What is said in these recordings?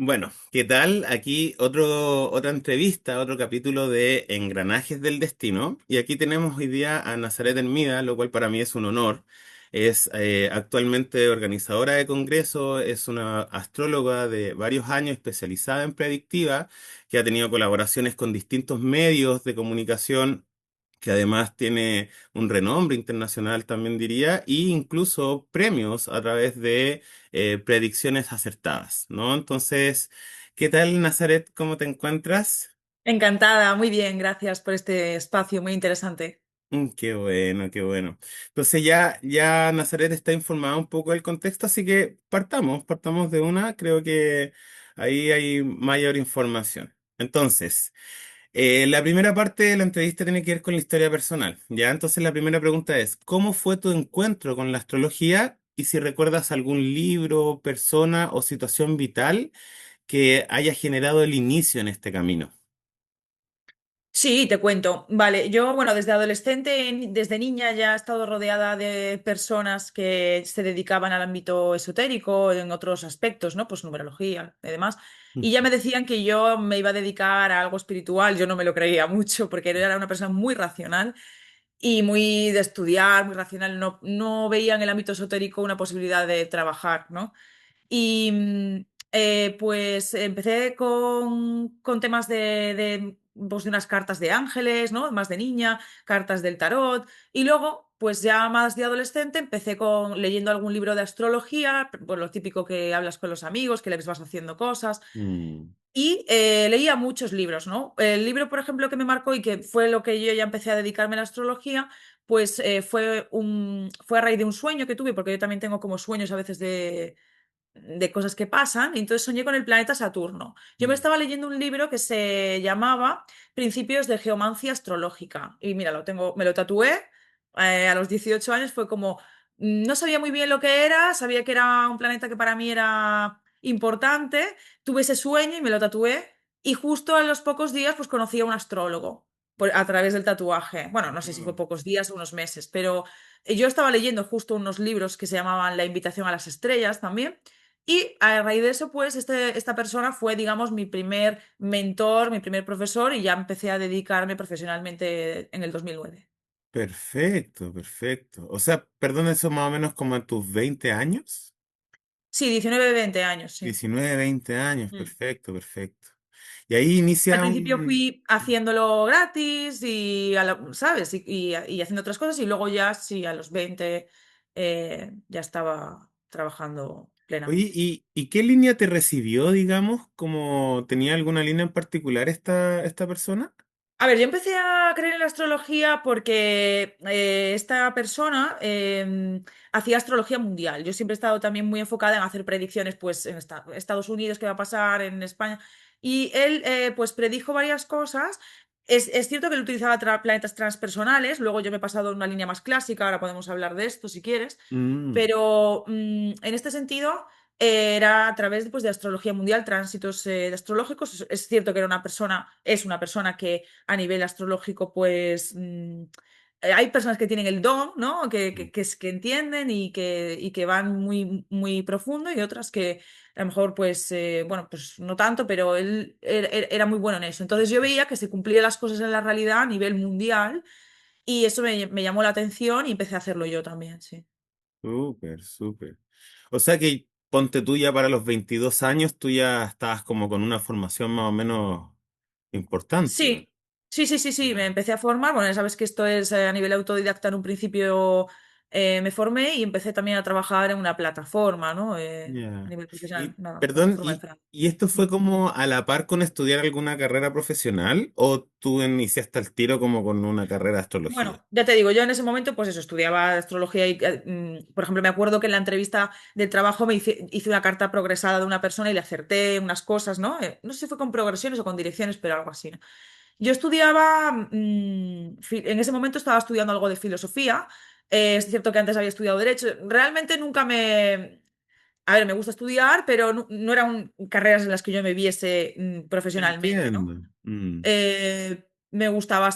Bueno, ¿qué tal? Aquí otra entrevista, otro capítulo de Engranajes del Destino. Y aquí tenemos hoy día a Nazaret Hermida, lo cual para mí es un honor. Es actualmente organizadora de congreso, es una astróloga de varios años especializada en predictiva, que ha tenido colaboraciones con distintos medios de comunicación, que además tiene un renombre internacional, también diría, e incluso premios a través de predicciones acertadas, ¿no? Entonces, ¿qué tal, Nazaret? ¿Cómo te encuentras? Encantada, muy bien, gracias por este espacio muy interesante. Qué bueno, qué bueno. Entonces ya Nazaret está informada un poco del contexto, así que partamos de una, creo que ahí hay mayor información. Entonces, la primera parte de la entrevista tiene que ver con la historia personal, ¿ya? Entonces la primera pregunta es, ¿cómo fue tu encuentro con la astrología? Y si recuerdas algún libro, persona o situación vital que haya generado el inicio en este camino. Sí, te cuento. Vale, yo, bueno, desde adolescente, desde niña ya he estado rodeada de personas que se dedicaban al ámbito esotérico en otros aspectos, ¿no? Pues numerología y demás. Y ya me decían que yo me iba a dedicar a algo espiritual. Yo no me lo creía mucho porque era una persona muy racional y muy de estudiar, muy racional. No veía en el ámbito esotérico una posibilidad de trabajar, ¿no? Y pues empecé con temas pues, de unas cartas de ángeles, ¿no? Más de niña, cartas del tarot. Y luego, pues ya más de adolescente, empecé leyendo algún libro de astrología, pues lo típico que hablas con los amigos, que les vas haciendo cosas. Mm, Y leía muchos libros, ¿no? El libro, por ejemplo, que me marcó y que fue lo que yo ya empecé a dedicarme a la astrología, pues fue a raíz de un sueño que tuve, porque yo también tengo como sueños a veces de cosas que pasan, y entonces soñé con el planeta Saturno. Yo me mm, estaba leyendo un libro que se llamaba Principios de Geomancia Astrológica, y mira, me lo tatué a los 18 años, fue como, no sabía muy bien lo que era, sabía que era un planeta que para mí era importante, tuve ese sueño y me lo tatué, y justo a los pocos días pues conocí a un astrólogo a través del tatuaje. Bueno, no sé si fue mm. pocos días o unos meses, pero yo estaba leyendo justo unos libros que se llamaban La invitación a las estrellas también, y a raíz de eso, pues esta persona fue, digamos, mi primer mentor, mi primer profesor, y ya empecé a dedicarme profesionalmente en el 2009. Perfecto, perfecto. O sea, perdón, eso más o menos como a tus 20 años. Sí, 19 20 años, sí. 19, 20 años, Mm. perfecto, perfecto. Y ahí Al inicia principio un... fui haciéndolo gratis y, ¿sabes? Y haciendo otras cosas, y luego ya, sí, a los 20 ya estaba trabajando Oye, plenamente. ¿y qué línea te recibió, digamos? ¿Como tenía alguna línea en particular esta persona? A ver, yo empecé a creer en la astrología porque esta persona hacía astrología mundial. Yo siempre he estado también muy enfocada en hacer predicciones, pues en Estados Unidos, qué va a pasar, en España. Y él, pues predijo varias cosas. Es cierto que él utilizaba planetas transpersonales. Luego yo me he pasado a una línea más clásica. Ahora podemos hablar de esto si quieres. Mm, Pero en este sentido era a través pues, de astrología mundial, tránsitos astrológicos. Es cierto que es una persona que a nivel astrológico, pues hay personas que tienen el don, ¿no? Que entienden y que van muy, muy profundo, y otras que a lo mejor, pues, bueno, pues no tanto, pero él era muy bueno en eso. Entonces yo veía que se cumplían las cosas en la realidad a nivel mundial, y eso me llamó la atención y empecé a hacerlo yo también, sí. súper, súper. O sea que ponte tú ya para los 22 años, tú ya estabas como con una formación más o menos importante. Sí, sí, me Ya, empecé a formar. Bueno, ya sabes que esto es a nivel autodidacta. En un principio me formé y empecé también a trabajar en una plataforma, ¿no? A ya. nivel profesional, Y una perdón, plataforma de Francia. ¿y esto fue como a la par con estudiar alguna carrera profesional o tú iniciaste al tiro como con una carrera de astrología? Bueno, ya te digo, yo en ese momento, pues eso, estudiaba astrología y, por ejemplo, me acuerdo que en la entrevista de trabajo hice una carta progresada de una persona y le acerté unas cosas, ¿no? No sé si fue con progresiones o con direcciones, pero algo así, ¿no? Yo estudiaba, en ese momento estaba estudiando algo de filosofía. Es cierto que antes había estudiado derecho. Realmente nunca A ver, me gusta estudiar, pero no eran carreras en las que yo me viese profesionalmente, ¿no? Entiendo. Mm, Me gusta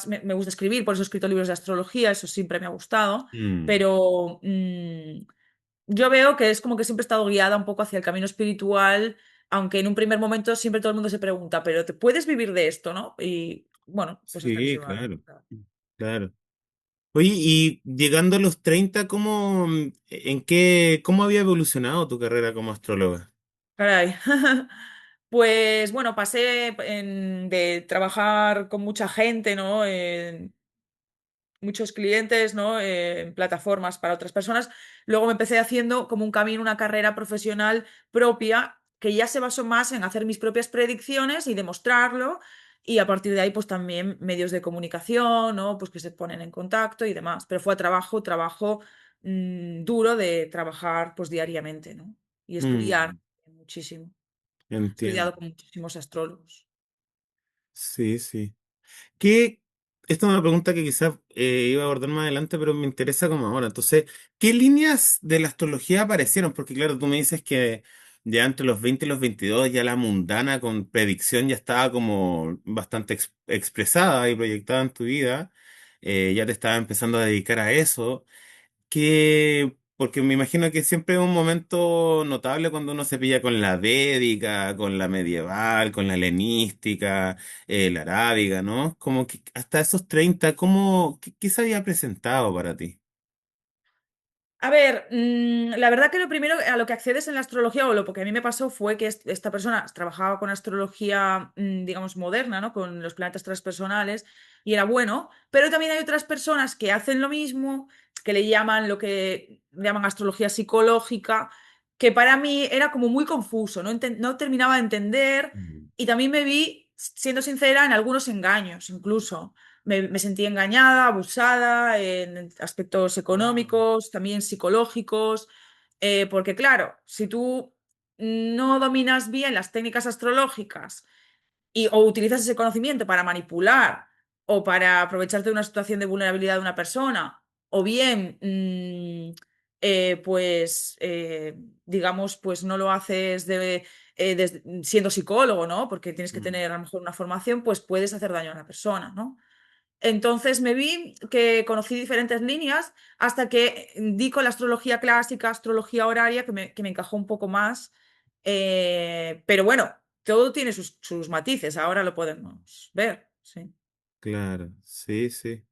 escribir, por eso he escrito libros de astrología, eso siempre me ha gustado, mm, pero yo veo que es como que siempre he estado guiada un poco hacia el camino espiritual, aunque en un primer momento siempre todo el mundo se pregunta, pero ¿te puedes vivir de esto, no? Y bueno, pues hasta que se Sí, va a claro, demostrar. claro. Oye, y llegando a los 30, cómo había evolucionado tu carrera como astróloga? Caray. Pues bueno, pasé de trabajar con mucha gente, ¿no? Muchos clientes, ¿no? En plataformas para otras personas. Luego me empecé haciendo como un camino, una carrera profesional propia, que ya se basó más en hacer mis propias predicciones y demostrarlo. Y a partir de ahí, pues también medios de comunicación, ¿no? Pues que se ponen en contacto y demás. Pero fue trabajo duro de trabajar pues diariamente, ¿no? Y estudiar Mm, muchísimo. He entiendo. estudiado con muchísimos astrólogos. Sí, sí. ¿Qué? Esta es una pregunta que quizás iba a abordar más adelante, pero me interesa como ahora. Entonces, ¿qué líneas de la astrología aparecieron? Porque claro, tú me dices que ya entre los 20 y los 22 ya la mundana con predicción ya estaba como bastante expresada y proyectada en tu vida. Ya te estaba empezando a dedicar a eso. Porque me imagino que siempre es un momento notable cuando uno se pilla con la védica, con la medieval, con la helenística, la arábiga, ¿no? Como que hasta esos 30, qué se había presentado para ti? A ver, la verdad que lo primero a lo que accedes en la astrología, o lo que a mí me pasó fue que esta persona trabajaba con astrología, digamos, moderna, ¿no? Con los planetas transpersonales, y era bueno, pero también hay otras personas que hacen lo mismo, que le llaman lo que llaman astrología psicológica, que para mí era como muy confuso, no terminaba de entender, Mm. y también me vi, siendo sincera, en algunos engaños, incluso. Me sentí engañada, abusada en aspectos Wow. económicos, también psicológicos, porque claro, si tú no dominas bien las técnicas astrológicas o utilizas ese conocimiento para manipular o para aprovecharte de una situación de vulnerabilidad de una persona, o bien, pues, digamos, pues no lo haces siendo psicólogo, ¿no? Porque tienes que Mm, tener a lo mejor una formación, pues puedes hacer daño a la persona, ¿no? Entonces me vi que conocí diferentes líneas hasta que di con la astrología clásica, astrología horaria, que me encajó un poco más. Pero bueno, todo tiene sus matices, ahora lo podemos ver. Sí. claro, sí, sí.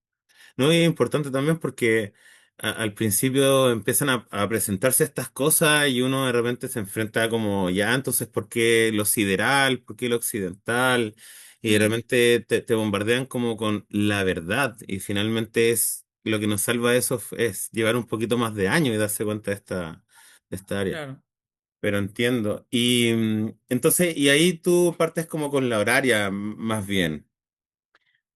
No, y es importante también porque al principio empiezan a presentarse estas cosas y uno de repente se enfrenta como, ya, entonces, ¿por qué lo sideral? ¿Por qué lo occidental? Y de Mm, repente te bombardean como con la verdad y finalmente es lo que nos salva de eso es llevar un poquito más de años y darse cuenta de esta área. claro. Pero entiendo. Y entonces, y ahí tú partes como con la horaria más bien.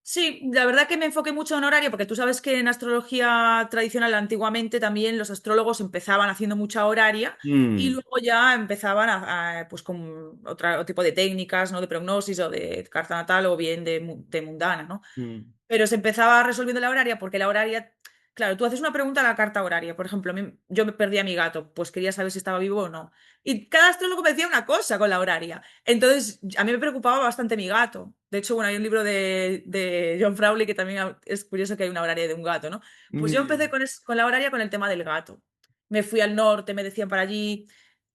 Sí, la verdad que me enfoqué mucho en horario, porque tú sabes que en astrología tradicional antiguamente también los astrólogos empezaban haciendo mucha horaria y Mm, luego ya empezaban pues con otro tipo de técnicas, ¿no? De prognosis o de carta natal o bien de mundana, ¿no? mm, Pero se empezaba resolviendo la horaria porque la horaria, claro, tú haces una pregunta a la carta horaria, por ejemplo, yo me perdí a mi gato, pues quería saber si estaba vivo o no. Y cada astrólogo me decía una cosa con la horaria. Entonces, a mí me preocupaba bastante mi gato. De hecho, bueno, hay un libro de John Frawley que también es curioso que hay una horaria de un gato, ¿no? Pues yo empecé mm, con la horaria con el tema del gato. Me fui al norte, me decían para allí,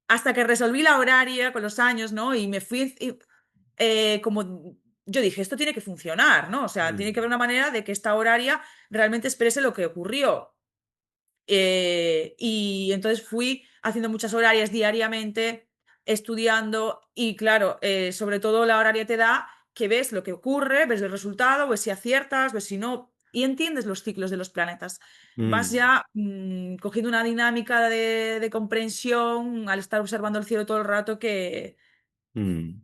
hasta que resolví la horaria con los años, ¿no? Y me fui, como yo dije, esto tiene que funcionar, ¿no? O sea, tiene que mm, haber una manera de que esta horaria realmente exprese lo que ocurrió. Y entonces fui haciendo muchas horarias diariamente, estudiando y claro, sobre todo la horaria te da que ves lo que ocurre, ves el resultado, ves si aciertas, ves si no, y entiendes los ciclos de los planetas. Vas mm. ya cogiendo una dinámica de comprensión al estar observando el cielo todo el rato Mm.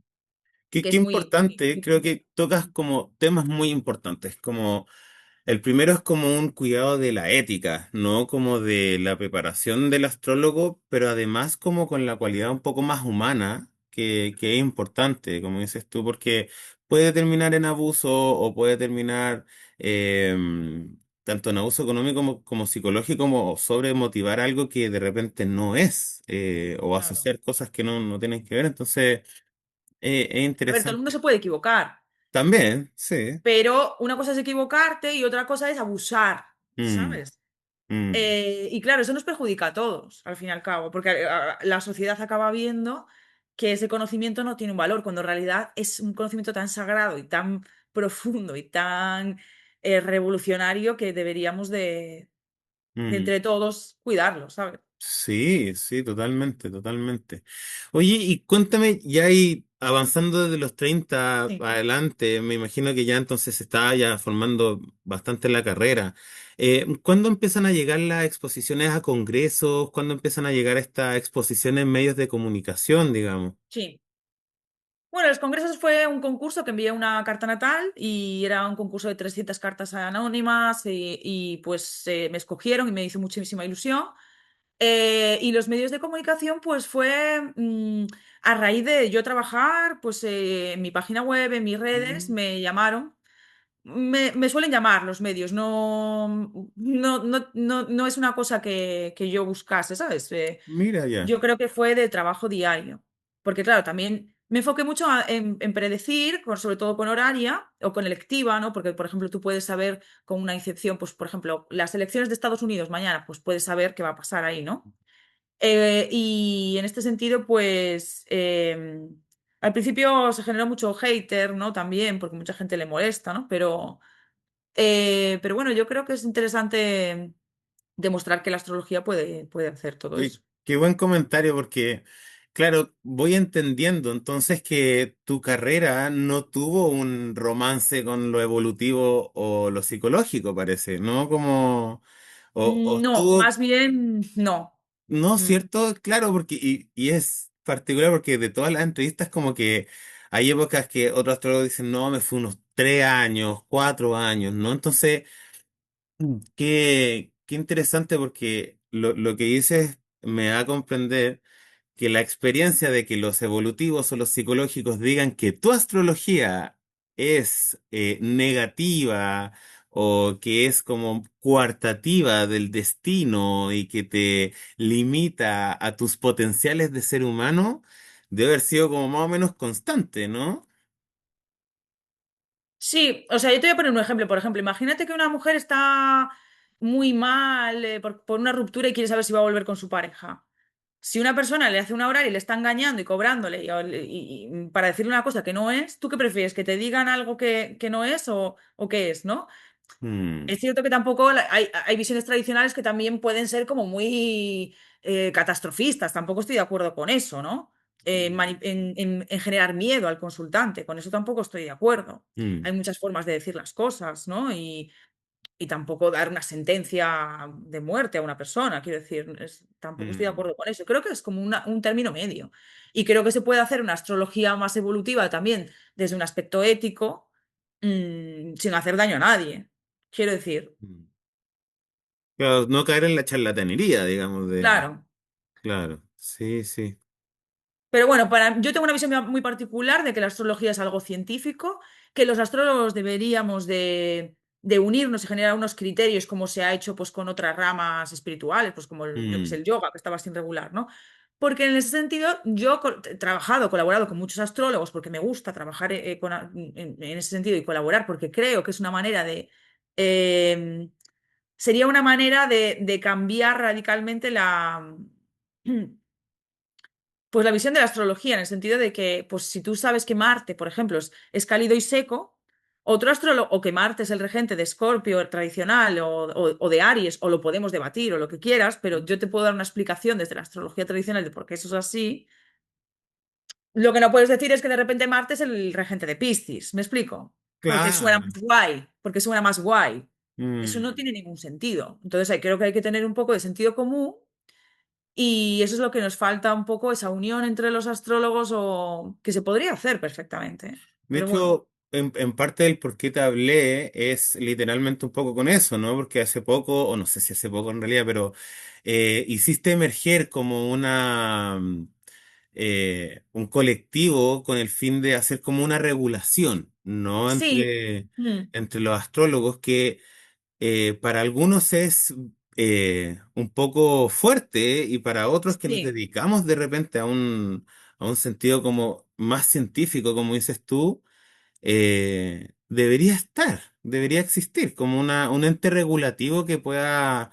Qué, que qué es muy, muy, importante, muy creo potente. que tocas como temas muy importantes, como el primero es como un cuidado de la ética, no como de la preparación del astrólogo, pero además como con la cualidad un poco más humana, que es importante, como dices tú, porque puede terminar en abuso o puede terminar tanto en abuso económico como psicológico, como sobre motivar algo que de repente no es, o Claro. asociar cosas que no tienen que ver, entonces es A ver, todo el mundo interesante. se puede equivocar, También, sí. pero una cosa es equivocarte y otra cosa es abusar, Mm, ¿sabes? mm, Y claro, eso nos perjudica a todos, al fin y al cabo, porque la sociedad acaba viendo. que ese conocimiento no tiene un valor, cuando en realidad es un conocimiento tan sagrado y tan profundo y tan revolucionario que deberíamos de Mm. entre todos cuidarlo, ¿sabes? Sí, sí, totalmente, totalmente. Oye, y cuéntame, ya ahí avanzando desde los 30 Sí. adelante, me imagino que ya entonces se está ya formando bastante la carrera. ¿Cuándo empiezan a llegar las exposiciones a congresos? ¿Cuándo empiezan a llegar estas exposiciones en medios de comunicación, digamos? Sí. Bueno, los congresos fue un concurso que envié una carta natal y era un concurso de 300 cartas anónimas pues me escogieron y me hizo muchísima ilusión. Y los medios de comunicación pues fue a raíz de yo trabajar pues en mi página web, en mis redes, Mm. me llamaron. Me suelen llamar los medios, no es una cosa que yo buscase, ¿sabes? Mira ya. Yo creo que fue de trabajo diario, porque claro, también me enfoqué mucho en predecir, sobre todo con horaria o con electiva, ¿no? Porque, por ejemplo, tú puedes saber con una incepción, pues, por ejemplo, las elecciones de Estados Unidos mañana, pues puedes saber qué va a pasar ahí, ¿no? Y en este sentido, pues, al principio se generó mucho hater, ¿no? También, porque mucha gente le molesta, ¿no? Pero bueno, yo creo que es interesante demostrar que la astrología puede hacer todo Oye, eso. qué buen comentario porque, claro, voy entendiendo entonces que tu carrera no tuvo un romance con lo evolutivo o lo psicológico, parece, ¿no? Como, o No, estuvo, más bien no. no, Mm. cierto, claro, porque, y es particular porque de todas las entrevistas como que hay épocas que otros astrólogos dicen, no, me fue unos 3 años, 4 años, ¿no? Entonces, qué interesante porque lo que dices me da a comprender que la experiencia de que los evolutivos o los psicológicos digan que tu astrología es negativa o que es como coartativa del destino y que te limita a tus potenciales de ser humano, debe haber sido como más o menos constante, ¿no? Sí, o sea, yo te voy a poner un ejemplo. Por ejemplo, imagínate que una mujer está muy mal por una ruptura y quiere saber si va a volver con su pareja. Si una persona le hace una hora y le está engañando y cobrándole y para decirle una cosa que no es, ¿tú qué prefieres? ¿Que te digan algo que no es o qué es, ¿no? Mm, Es cierto que tampoco hay visiones tradicionales que también pueden ser como muy catastrofistas, tampoco estoy de acuerdo con eso, ¿no? En generar miedo al consultante, con eso tampoco estoy de acuerdo. mm, Hay muchas formas de decir las cosas, ¿no? Y tampoco dar una sentencia de muerte a una persona, quiero decir, tampoco estoy de mm, acuerdo con eso. Creo que es como un término medio. Y creo que se puede hacer una astrología más evolutiva también desde un aspecto ético, sin hacer daño a nadie. Quiero decir, mm. Claro, no caer en la charlatanería, digamos, de... claro. Claro, sí, sí. Pero bueno, yo tengo una visión muy particular de que la astrología es algo científico, que los astrólogos deberíamos de unirnos y generar unos criterios como se ha hecho pues, con otras ramas espirituales, pues como yo que sé, Mm, el yoga, que está bastante regular, ¿no? Porque en ese sentido yo he trabajado, colaborado con muchos astrólogos porque me gusta trabajar en ese sentido y colaborar porque creo que es una manera eh, sería una manera de cambiar radicalmente pues la visión de la astrología, en el sentido de que, pues si tú sabes que Marte, por ejemplo, es cálido y seco, otro astrólogo, o que Marte es el regente de Escorpio tradicional o de Aries, o lo podemos debatir o lo que quieras, pero yo te puedo dar una explicación desde la astrología tradicional de por qué eso es así. Lo que no puedes decir es que de repente Marte es el regente de Piscis, ¿me explico? Porque suena claro. más guay, porque suena más guay. Eso no Mm, tiene ningún sentido. Entonces, creo que hay que tener un poco de sentido común y eso es lo que nos falta un poco, esa unión entre los astrólogos o que se podría hacer perfectamente. De Pero bueno, hecho, en parte del por qué te hablé es literalmente un poco con eso, ¿no? Porque hace poco, o no sé si hace poco en realidad, pero hiciste emerger como un colectivo con el fin de hacer como una regulación, ¿no? sí, Entre los astrólogos que para algunos es un poco fuerte y para otros que nos sí, dedicamos de repente a un sentido como más científico, como dices tú, debería estar, debería existir como un ente regulativo que pueda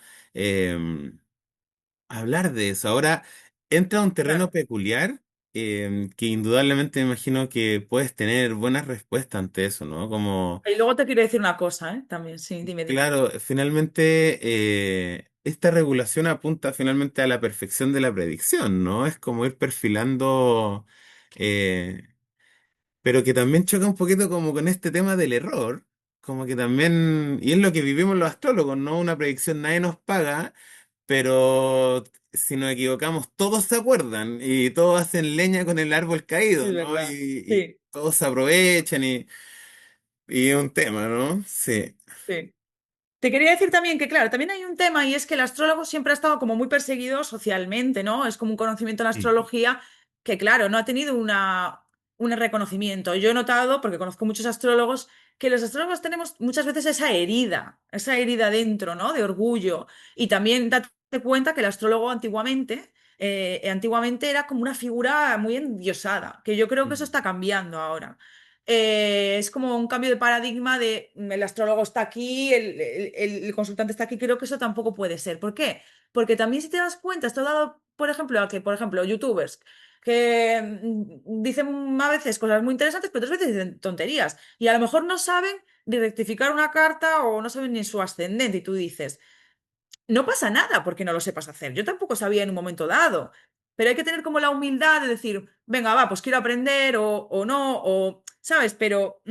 hablar de eso. Ahora entra a un terreno claro. peculiar que indudablemente me imagino que puedes tener buenas respuestas ante eso, ¿no? Como, Y luego te quiero decir una cosa, ¿eh? También, sí, dime, dime. claro, finalmente esta regulación apunta finalmente a la perfección de la predicción, ¿no? Es como ir perfilando, eh, pero que también choca un poquito como con este tema del error, como que también, y es lo que vivimos los astrólogos, ¿no? Una predicción nadie nos paga, pero si nos equivocamos todos se acuerdan y todos hacen leña con el árbol caído, Es ¿no? verdad. Y Sí, todos se aprovechan y es un tema, ¿no? Sí. sí. Te quería decir también que, claro, también hay un tema y es que el astrólogo siempre ha estado como muy perseguido socialmente, ¿no? Es como un conocimiento en la Mm. astrología que, claro, no ha tenido un reconocimiento. Yo he notado, porque conozco muchos astrólogos, que los astrólogos tenemos muchas veces esa herida dentro, ¿no? De orgullo. Y también date cuenta que el astrólogo antiguamente era como una figura muy endiosada, que yo creo que eso Mm. está cambiando ahora. Es como un cambio de paradigma de el astrólogo está aquí, el consultante está aquí, creo que eso tampoco puede ser. ¿Por qué? Porque también si te das cuenta, esto ha dado, por ejemplo, a que, por ejemplo, youtubers que dicen a veces cosas muy interesantes, pero otras veces dicen tonterías. Y a lo mejor no saben ni rectificar una carta o no saben ni su ascendente. Y tú dices, no pasa nada porque no lo sepas hacer. Yo tampoco sabía en un momento dado, pero hay que tener como la humildad de decir, venga, va, pues quiero aprender o no, o, ¿sabes? Pero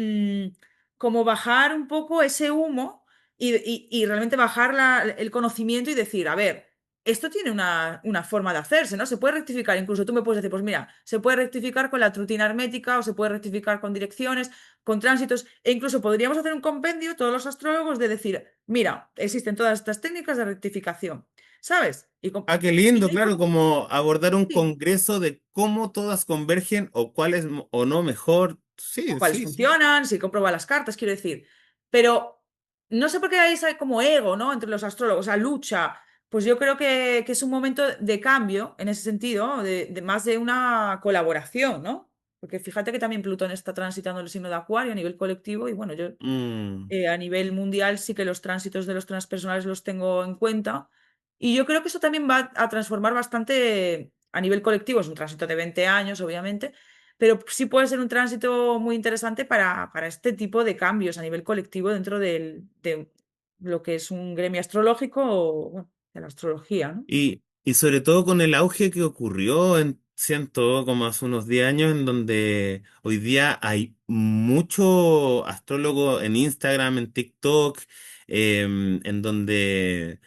como bajar un poco ese humo y realmente bajar el conocimiento y decir, a ver, esto tiene una forma de hacerse, ¿no? Se puede rectificar, incluso tú me puedes decir, pues mira, se puede rectificar con la trutina hermética o se puede rectificar con direcciones, con tránsitos, e incluso podríamos hacer un compendio, todos los astrólogos, de decir, mira, existen todas estas técnicas de rectificación, ¿sabes? Ah, qué Y lindo, hay claro, como abordar un sí, congreso de cómo todas convergen o cuál es o no mejor. o Sí, cuáles sí, sí. funcionan, si comprueba las cartas, quiero decir. Pero no sé por qué hay ese como ego, ¿no? Entre los astrólogos, esa lucha. Pues yo creo que es un momento de cambio en ese sentido, de más de una colaboración, ¿no? Porque fíjate que también Plutón está transitando el signo de Acuario a nivel colectivo y bueno, yo Mm. a nivel mundial sí que los tránsitos de los transpersonales los tengo en cuenta. Y yo creo que eso también va a transformar bastante a nivel colectivo. Es un tránsito de 20 años, obviamente, pero sí puede ser un tránsito muy interesante para este tipo de cambios a nivel colectivo dentro de lo que es un gremio astrológico o bueno, de la astrología, ¿no? Y sobre todo con el auge que ocurrió siento, como hace unos 10 años, en donde hoy día hay mucho astrólogo en Instagram, en TikTok, en donde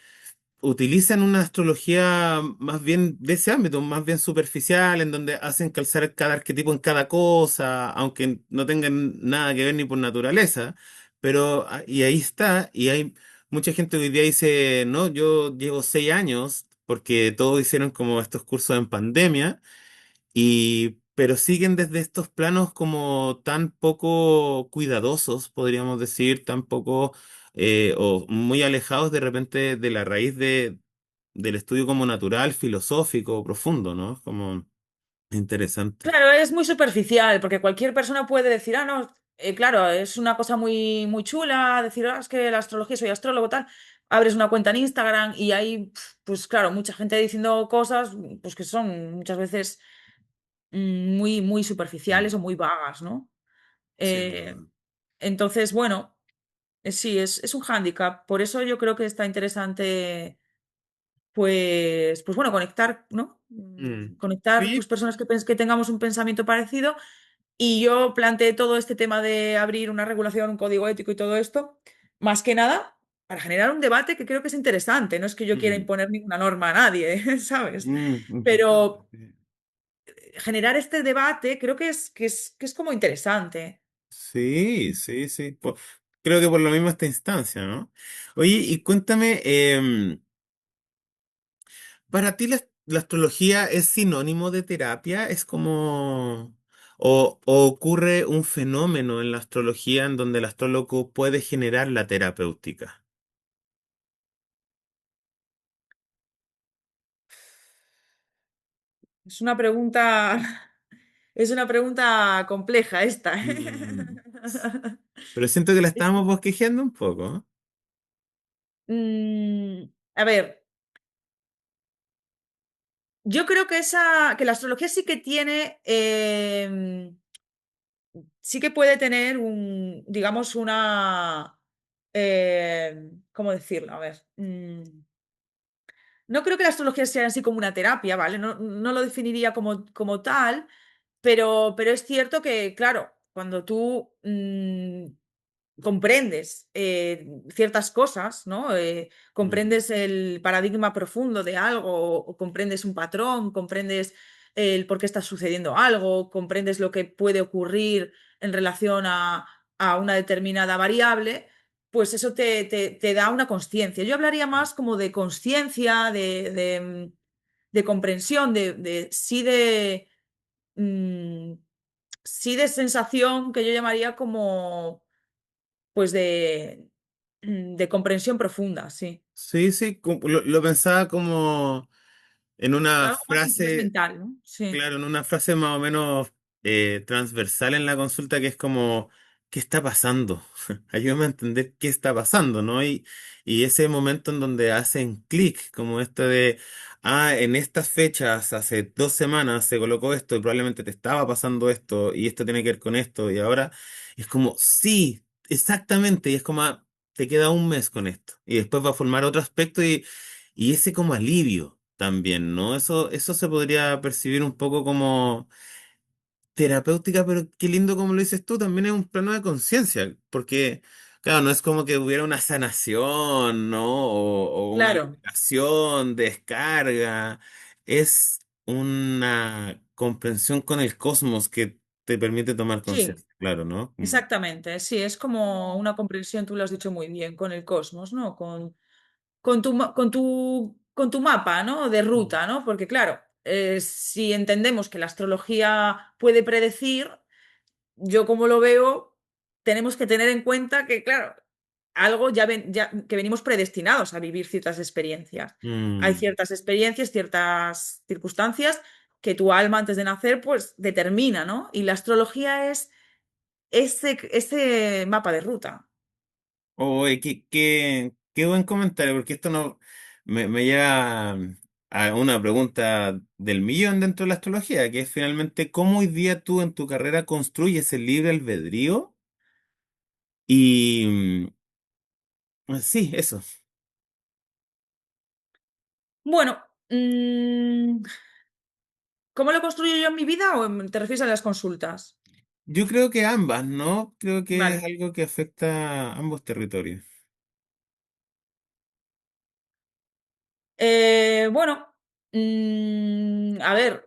utilizan una astrología más bien de ese ámbito, más bien superficial, en donde hacen calzar cada arquetipo en cada cosa, aunque no tengan nada que ver ni por naturaleza. Pero, y ahí está, y hay mucha gente que hoy día dice, no, yo llevo 6 años, porque todos hicieron como estos cursos en pandemia, pero siguen desde estos planos como tan poco cuidadosos, podríamos decir, tan poco o muy alejados de repente de la raíz del estudio como natural, filosófico, profundo, ¿no? Como interesante. Claro, es muy superficial, porque cualquier persona puede decir, ah, no, claro, es una cosa muy, muy chula, decir, ah, es que la astrología, soy astrólogo, tal. Abres una cuenta en Instagram y hay, pues claro, mucha gente diciendo cosas, pues que son muchas veces muy, muy superficiales Mm. o muy vagas, ¿no? Sin Eh, duda. entonces, bueno, sí, es un hándicap. Por eso yo creo que está interesante, pues bueno, conectar, ¿no? Mm. Conectar, pues Oye, personas que tengamos un pensamiento parecido. Y yo planteé todo este tema de abrir una regulación, un código ético y todo esto, más que nada para generar un debate que creo que es interesante. No es que yo quiera mm, imponer ninguna norma a nadie, ¿sabes? importante. Pero generar este debate creo que es como interesante. Sí, sí, sí. Creo que por lo mismo esta instancia, ¿no? Oye, y cuéntame, ¿para ti la astrología es sinónimo de terapia? ¿Es como... o ocurre un fenómeno en la astrología en donde el astrólogo puede generar la terapéutica? Es una pregunta, es una pregunta compleja esta. Mm. Pero siento que la estamos bosquejeando un poco. Mm, a ver. Yo creo que que la astrología sí que tiene, sí que puede tener digamos, ¿cómo decirlo? A ver. No creo que la astrología sea así como una terapia, ¿vale? No, no lo definiría como tal, pero es cierto que, claro, cuando tú comprendes ciertas cosas, ¿no? Mm, Comprendes el paradigma profundo de algo, o comprendes un patrón, comprendes el por qué está sucediendo algo, comprendes lo que puede ocurrir en relación a una determinada variable, pues eso te da una conciencia. Yo hablaría más como de conciencia, de comprensión, sí mm, sí de sensación que yo llamaría como pues de comprensión profunda, sí. sí, sí, lo pensaba como en una Algo más frase. mental, ¿no? Sí, Claro, en una frase más o menos transversal en la consulta que es como, ¿qué está pasando? Ayúdame a entender qué está pasando, ¿no? Y ese momento en donde hacen clic, como esto de, en estas fechas, hace 2 semanas se colocó esto y probablemente te estaba pasando esto y esto tiene que ver con esto y ahora es como, sí, exactamente, y es como, te queda un mes con esto y después va a formar otro aspecto y ese como alivio también, ¿no? Eso se podría percibir un poco como terapéutica, pero qué lindo como lo dices tú, también es un plano de conciencia, porque, claro, no es como que hubiera una sanación, ¿no? O una claro. liberación, descarga, es una comprensión con el cosmos que te permite tomar Sí, conciencia, claro, ¿no? Mm. exactamente. Sí, es como una comprensión, tú lo has dicho muy bien, con el cosmos, ¿no? Con tu mapa, ¿no? De Mm. ruta, ¿no? Porque claro, si entendemos que la astrología puede predecir, yo como lo veo, tenemos que tener en cuenta que, claro, algo que venimos predestinados a vivir ciertas experiencias. Hay Mm. ciertas experiencias, ciertas circunstancias que tu alma antes de nacer, pues determina, ¿no? Y la astrología es ese mapa de ruta. Oye, qué buen comentario, porque esto no me lleva a una pregunta del millón dentro de la astrología, que es finalmente cómo hoy día tú en tu carrera construyes el libre albedrío y sí, eso. Bueno, ¿cómo lo construyo yo en mi vida o te refieres a las consultas? Yo creo que ambas, ¿no? Creo que es Vale. algo que afecta a ambos territorios. Bueno, a ver.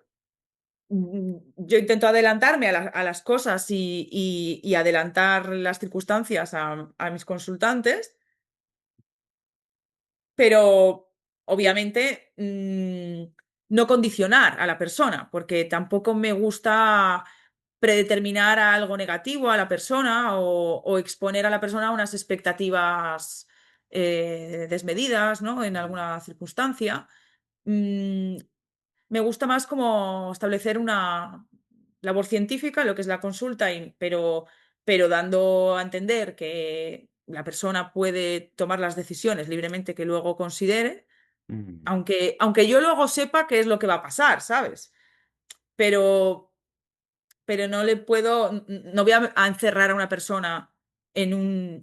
Yo intento adelantarme a las cosas y adelantar las circunstancias a mis consultantes, pero obviamente no condicionar a la persona, porque tampoco me gusta predeterminar a algo negativo a la persona o exponer a la persona a unas expectativas desmedidas, ¿no? En alguna circunstancia. Mm, Me gusta más como establecer una labor científica, lo que es la consulta, pero dando a entender que la persona puede tomar las decisiones libremente que luego considere, Mm. aunque yo luego sepa qué es lo que va a pasar, ¿sabes? Pero, pero no le puedo, no voy a encerrar a una persona en un...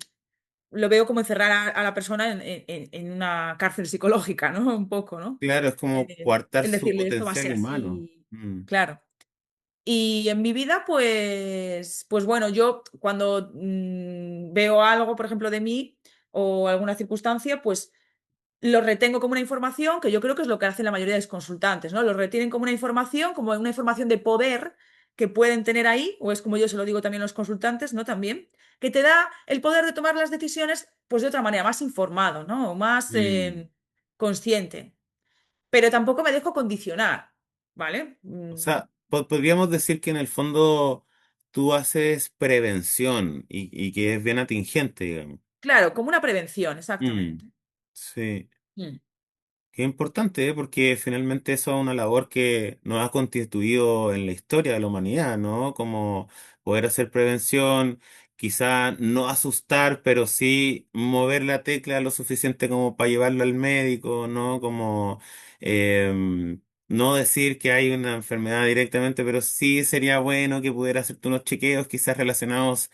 Lo veo como encerrar a la persona en una cárcel psicológica, ¿no? Un poco, ¿no? Claro, es como coartar En su decirle, esto va a potencial ser humano. así, Mm. claro. Y en mi vida, pues bueno, yo cuando veo algo, por ejemplo, de mí o alguna circunstancia, pues lo retengo como una información, que yo creo que es lo que hacen la mayoría de los consultantes, ¿no? Lo retienen como una información de poder que pueden tener ahí, o es como yo se lo digo también a los consultantes, ¿no? También, que te da el poder de tomar las decisiones, pues de otra manera, más informado, ¿no? O más Mm. consciente. Pero tampoco me dejo condicionar, ¿vale? O sea, podríamos decir que en el fondo tú haces prevención y que es bien atingente, digamos. Claro, como una prevención, Mm, exactamente. sí, Mm. qué importante, ¿eh? Porque finalmente eso es una labor que nos ha constituido en la historia de la humanidad, ¿no? Como poder hacer prevención, quizá no asustar, pero sí mover la tecla lo suficiente como para llevarlo al médico, ¿no? Como no decir que hay una enfermedad directamente, pero sí sería bueno que pudiera hacerte unos chequeos quizás relacionados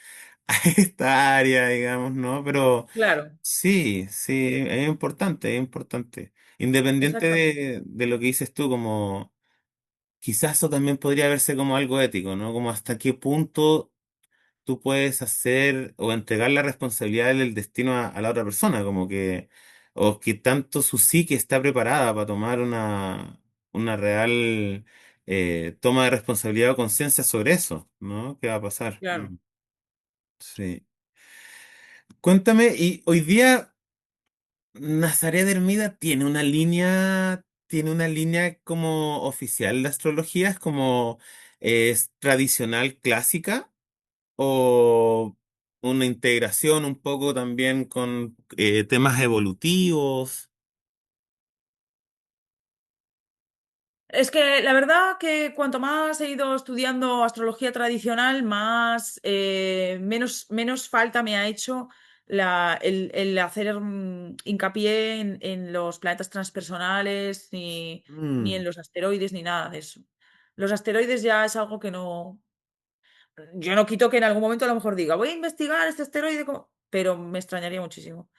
a esta área, digamos, ¿no? Pero Claro, sí, sí, es importante, es importante. Independiente exactamente. de lo que dices tú, como quizás eso también podría verse como algo ético, ¿no? Como hasta qué punto tú puedes hacer o entregar la responsabilidad del destino a la otra persona, como que, o que tanto su psique está preparada para tomar una real toma de responsabilidad o conciencia sobre eso, ¿no? ¿Qué va a pasar? Claro. Sí. Cuéntame, y hoy día Nazaret Hermida tiene una línea como oficial de astrología, es como es tradicional clásica o una integración un poco también con temas evolutivos. Es que la verdad que cuanto más he ido estudiando astrología tradicional, más menos falta me ha hecho el hacer hincapié en los planetas transpersonales, ni en Mm, los asteroides, ni nada de eso. Los asteroides ya es algo que no. Yo no quito que en algún momento a lo mejor diga, voy a investigar este asteroide, pero me extrañaría muchísimo.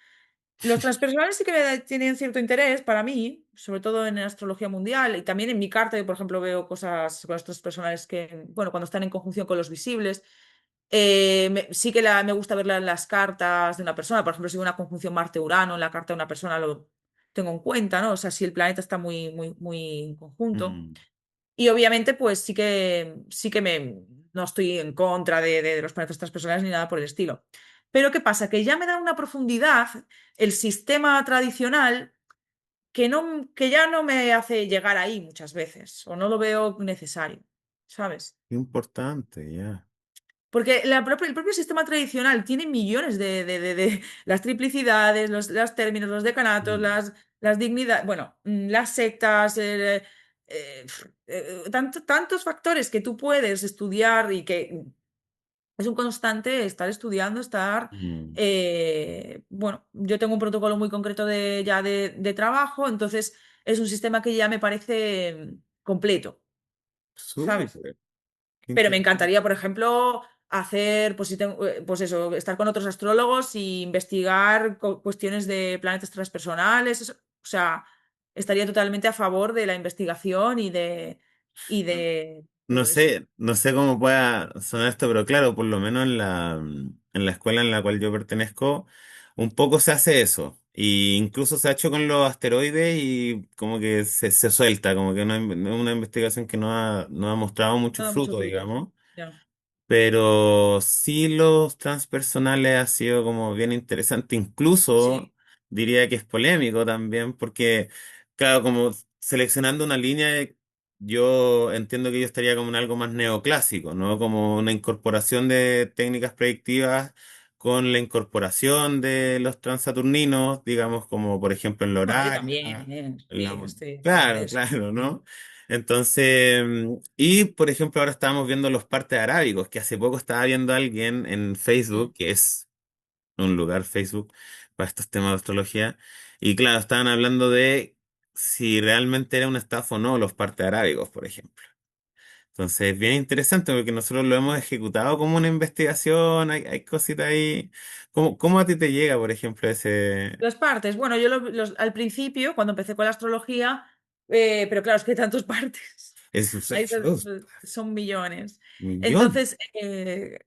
Los transpersonales sí que tienen cierto interés para mí, sobre todo en astrología mundial y también en mi carta, yo, por ejemplo, veo cosas con los transpersonales que, bueno, cuando están en conjunción con los visibles. Sí que me gusta ver las cartas de una persona, por ejemplo, si veo una conjunción Marte-Urano en la carta de una persona, lo tengo en cuenta, ¿no? O sea, si el planeta está muy, muy, muy en conjunto. mm, Y obviamente, pues no estoy en contra de los planetas transpersonales ni nada por el estilo. Pero ¿qué pasa? Que ya me da una profundidad el sistema tradicional que ya no me hace llegar ahí muchas veces, o no lo veo necesario, ¿sabes? qué importante, ya. Porque el propio sistema tradicional tiene millones de las triplicidades, los términos, los decanatos, Mm, las dignidades, bueno, las sectas, tantos factores que tú puedes estudiar y que es un constante estar estudiando, mm. bueno, yo tengo un protocolo muy concreto ya de trabajo, entonces es un sistema que ya me parece completo, ¿sabes? Súper, qué Pero me interesante. encantaría, por ejemplo, hacer, pues, pues eso, estar con otros astrólogos y investigar cuestiones de planetas transpersonales. O sea, estaría totalmente a favor de la investigación y de No todo eso. sé, no sé cómo pueda sonar esto, pero claro, por lo menos en la escuela en la cual yo pertenezco, un poco se hace eso. Y incluso se ha hecho con los asteroides y como que se suelta, como que una investigación que no ha mostrado mucho No da mucho fruto, fruto. digamos. Ya. Pero sí los transpersonales ha sido como bien interesante, incluso Sí, diría que es polémico también, porque claro, como seleccionando una línea, yo entiendo que yo estaría como en algo más neoclásico, ¿no? Como una incorporación de técnicas predictivas con la incorporación de los transaturninos, digamos, como por ejemplo en la bueno, yo horaria, también, sí, la- estoy a favor de claro, eso. claro, ¿no? Entonces, y por ejemplo, ahora estábamos viendo los partes arábigos, que hace poco estaba viendo a alguien en Facebook, Mm. que es un lugar Facebook para estos temas de astrología, y claro, estaban hablando de si realmente era una estafa o no los partes arábigos, por ejemplo. Entonces, es bien interesante porque nosotros lo hemos ejecutado como una investigación, hay cositas ahí. ¿Cómo a ti te llega, por ejemplo, ese... Las partes, bueno, al principio, cuando empecé con la astrología, pero claro, es que hay tantas partes, son millones. millón? Entonces,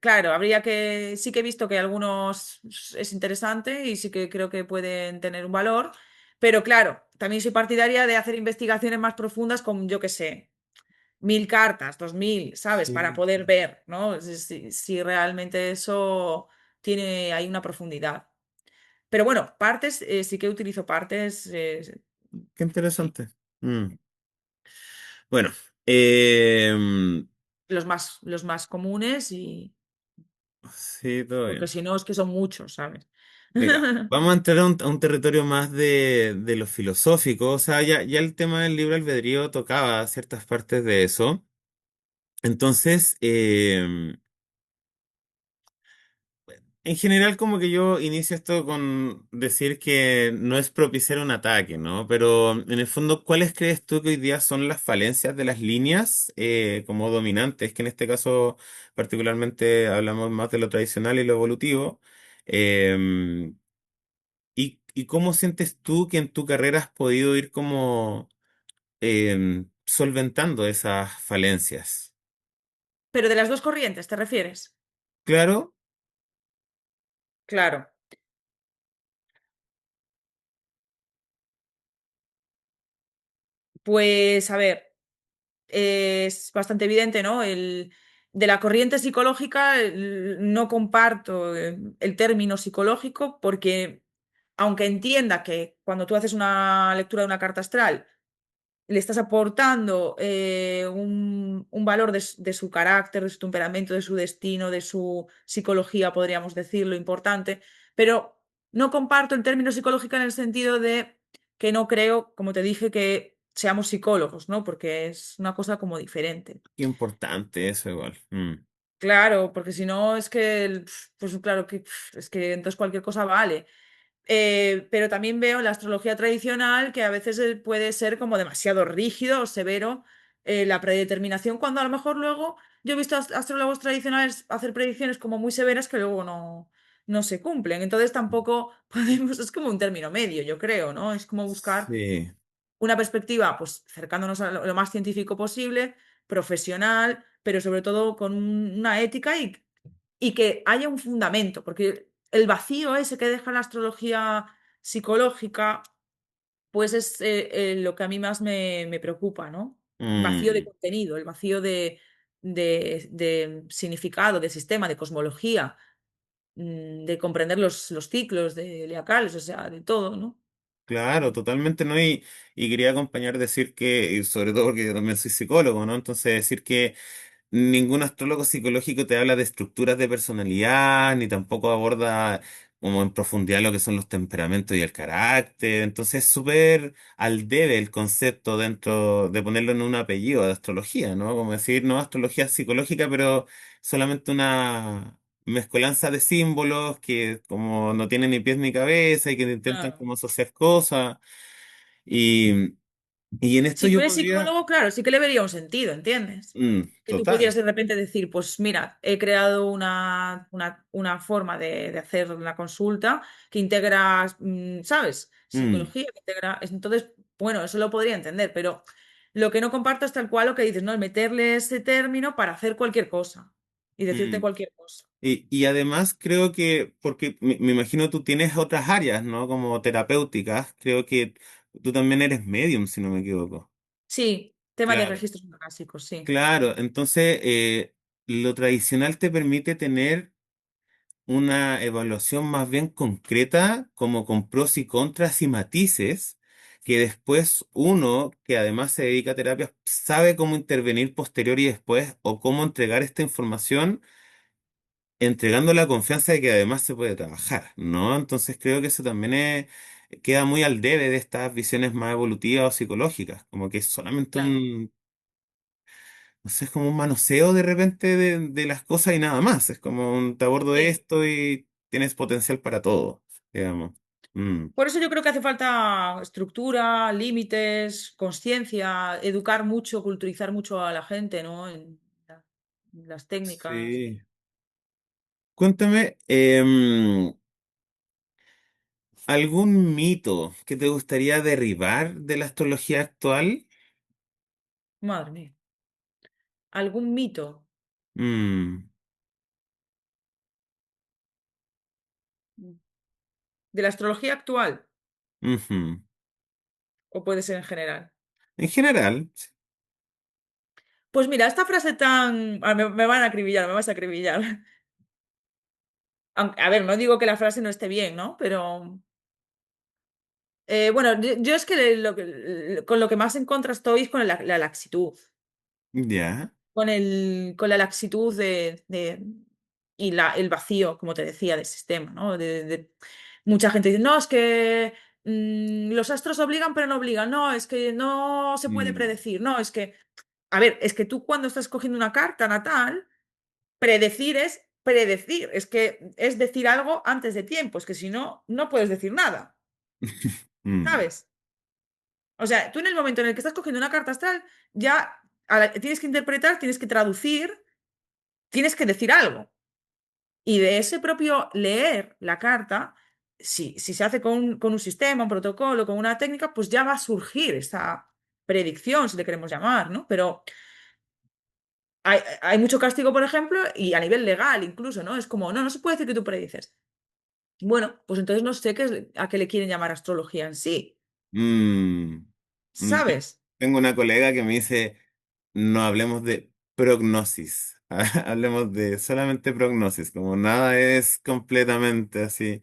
claro, sí que he visto que algunos es interesante y sí que creo que pueden tener un valor, pero claro, también soy partidaria de hacer investigaciones más profundas con, yo qué sé, 1000 cartas, 2000, ¿sabes? Para Sí. poder ver, ¿no? Si realmente eso tiene ahí una profundidad. Pero bueno, partes, sí que utilizo partes, Qué sí, interesante. Mm. Bueno, em, los más comunes sí, todo porque bien. si no es que son muchos, ¿sabes? Mira, vamos a entrar a un territorio más de lo filosófico. O sea, ya el tema del libre albedrío tocaba ciertas partes de eso. Entonces, En general, como que yo inicio esto con decir que no es propiciar un ataque, ¿no? Pero en el fondo, ¿cuáles crees tú que hoy día son las falencias de las líneas como dominantes? Que en este caso particularmente hablamos más de lo tradicional y lo evolutivo. Em, y cómo sientes tú que en tu carrera has podido ir como solventando esas falencias? Pero de las dos corrientes, ¿te refieres? Claro. Claro. Pues a ver, es bastante evidente, ¿no? De la corriente psicológica no comparto el término psicológico porque aunque entienda que cuando tú haces una lectura de una carta astral, le estás aportando un valor de su carácter, de su temperamento, de su destino, de su psicología, podríamos decirlo, importante, pero no comparto el término psicológico en el sentido de que no creo, como te dije, que seamos psicólogos, ¿no? Porque es una cosa como diferente. Qué importante eso igual. Mm. Claro, porque si no es que, pues claro que es que entonces cualquier cosa vale. Pero también veo en la astrología tradicional que a veces puede ser como demasiado rígido o severo la predeterminación, cuando a lo mejor luego yo he visto astrólogos tradicionales hacer predicciones como muy severas que luego no se cumplen. Entonces tampoco podemos, es como un término medio, yo creo, ¿no? Es como buscar Sí. una perspectiva, pues acercándonos a lo más científico posible, profesional, pero sobre todo con una ética y que haya un fundamento, porque el vacío ese que deja la astrología psicológica, pues es lo que a mí más me preocupa, ¿no? Vacío de Mm. contenido, el vacío de significado, de sistema, de cosmología, de comprender los ciclos de leacales, o sea, de todo, ¿no? Claro, totalmente no. Y quería acompañar decir que, y sobre todo porque yo también soy psicólogo, ¿no? Entonces decir que ningún astrólogo psicológico te habla de estructuras de personalidad, ni tampoco aborda como en profundidad lo que son los temperamentos y el carácter. Entonces es súper al debe el concepto dentro de ponerlo en un apellido de astrología, ¿no? Como decir, no astrología psicológica, pero solamente una mezcolanza de símbolos que como no tienen ni pies ni cabeza y que intentan Claro. como asociar cosas. Y, y en esto Si tú yo eres podría... psicólogo, claro, sí que le vería un sentido, ¿entiendes? Que tú Total. pudieras de repente decir, pues mira, he creado una forma de hacer la consulta que integra, ¿sabes? Mm, Psicología, que integra. Entonces, bueno, eso lo podría entender, pero lo que no comparto es tal cual lo que dices, ¿no? El meterle ese término para hacer cualquier cosa y decirte mm. cualquier cosa. Y además creo que, porque me imagino tú tienes otras áreas, ¿no? Como terapéuticas, creo que tú también eres medium, si no me equivoco. Sí, tema de Claro. registros básicos, sí. Claro, entonces lo tradicional te permite tener una evaluación más bien concreta, como con pros y contras y matices, que después uno, que además se dedica a terapias, sabe cómo intervenir posterior y después o cómo entregar esta información entregando la confianza de que además se puede trabajar, ¿no? Entonces creo que eso también queda muy al debe de estas visiones más evolutivas o psicológicas, como que es solamente Claro. un, no sé, es como un manoseo de repente de las cosas y nada más, es como un te abordo Sí. esto y tienes potencial para todo, digamos. Mm, Por eso yo creo que hace falta estructura, límites, conciencia, educar mucho, culturizar mucho a la gente, ¿no? En las técnicas. sí. Cuéntame, ¿algún mito que te gustaría derribar de la astrología actual? Madre mía. ¿Algún mito Mm, de la astrología actual? ujú. ¿O puede ser en general? En general, Pues mira, esta frase tan... me van a acribillar, me vas a acribillar. A ver, no digo que la frase no esté bien, ¿no? Pero... bueno, yo es que, con lo que más en contra estoy es con la laxitud. ya. Con la laxitud y el vacío, como te decía, del sistema, ¿no? Mucha gente dice, no, es que los astros obligan, pero no obligan, no, es que no se puede Mm, predecir, no, es que, a ver, es que tú cuando estás cogiendo una carta natal, predecir es predecir, es que es decir algo antes de tiempo, es que si no, no puedes decir nada, Mm, ¿sabes? O sea, tú en el momento en el que estás cogiendo una carta astral, ya tienes que interpretar, tienes que traducir, tienes que decir algo. Y de ese propio leer la carta, si se hace con un sistema, un protocolo, con una técnica, pues ya va a surgir esa predicción, si le queremos llamar, ¿no? Pero hay mucho castigo, por ejemplo, y a nivel legal incluso, ¿no? Es como, no, no se puede decir que tú predices. Bueno, pues entonces no sé a qué le quieren llamar astrología en sí, mm, Yo ¿sabes? tengo una colega que me dice, no hablemos de prognosis, hablemos de solamente prognosis, como nada es completamente así.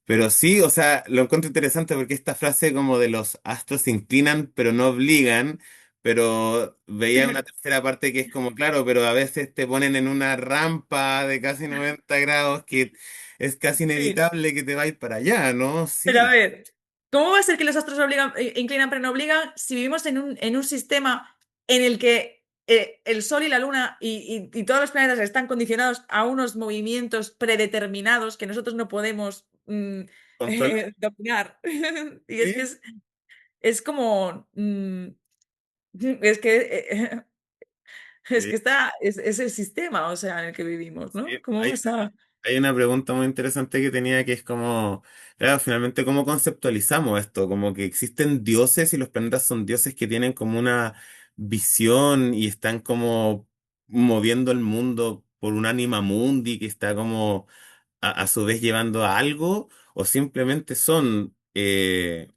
Pero sí, o sea, lo encuentro interesante porque esta frase como de los astros se inclinan pero no obligan, pero veía una tercera parte que es como, claro, pero a veces te ponen en una rampa de casi 90 grados que es casi Sí. inevitable que te vayas para allá, ¿no? Pero a Sí, ver, ¿cómo va a ser que los astros inclinan pero no obligan si vivimos en un sistema en el que el Sol y la Luna y todos los planetas están condicionados a unos movimientos predeterminados que nosotros no podemos controlar. dominar? Y Sí, es como, es que, es sí, que es el sistema, o sea, en el que vivimos, ¿no? sí. ¿Cómo vas a...? Hay una pregunta muy interesante que tenía que es como, claro, finalmente, ¿cómo conceptualizamos esto? Como que existen dioses y los planetas son dioses que tienen como una visión y están como moviendo el mundo por un anima mundi que está como a su vez llevando a algo, o simplemente son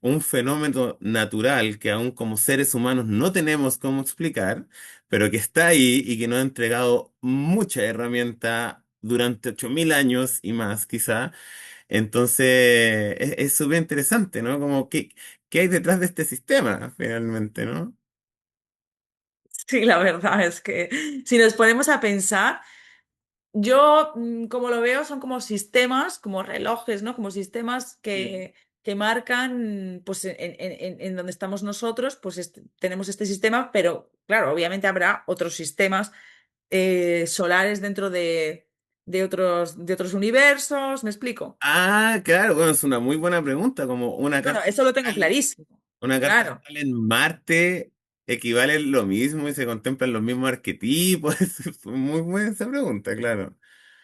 un fenómeno natural que aún como seres humanos no tenemos cómo explicar, pero que está ahí y que nos ha entregado mucha herramienta durante 8000 años y más, quizá. Entonces, es súper interesante, ¿no? Como, ¿qué hay detrás de este sistema, finalmente, ¿no? Sí, la verdad es que si nos ponemos a pensar... Yo, como lo veo, son como sistemas, como relojes, ¿no? Como sistemas Mm. que marcan, pues, en donde estamos nosotros, pues tenemos este sistema, pero claro, obviamente habrá otros sistemas solares dentro de otros universos, ¿me explico? Ah, claro, bueno, es una muy buena pregunta, como una Bueno, carta eso lo tengo astral. clarísimo, Una carta claro. astral en Marte equivale lo mismo y se contemplan los mismos arquetipos. Es muy buena esa pregunta, claro.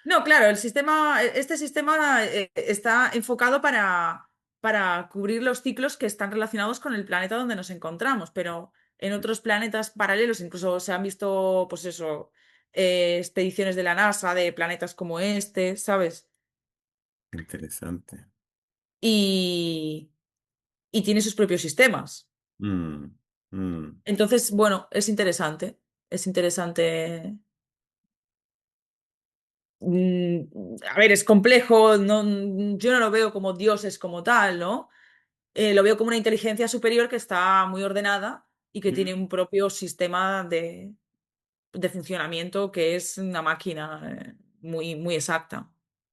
No, claro, este sistema está enfocado para cubrir los ciclos que están relacionados con el planeta donde nos encontramos, pero en otros planetas paralelos incluso se han visto, pues eso, expediciones de la NASA de planetas como este, ¿sabes? Interesante. Y, y tiene sus propios sistemas. Mm, mm. Entonces, bueno, es interesante. Es interesante. A ver, es complejo, no, yo no lo veo como dioses como tal, ¿no? Lo veo como una inteligencia superior que está muy ordenada y que tiene un propio sistema de funcionamiento que es una máquina muy, muy exacta.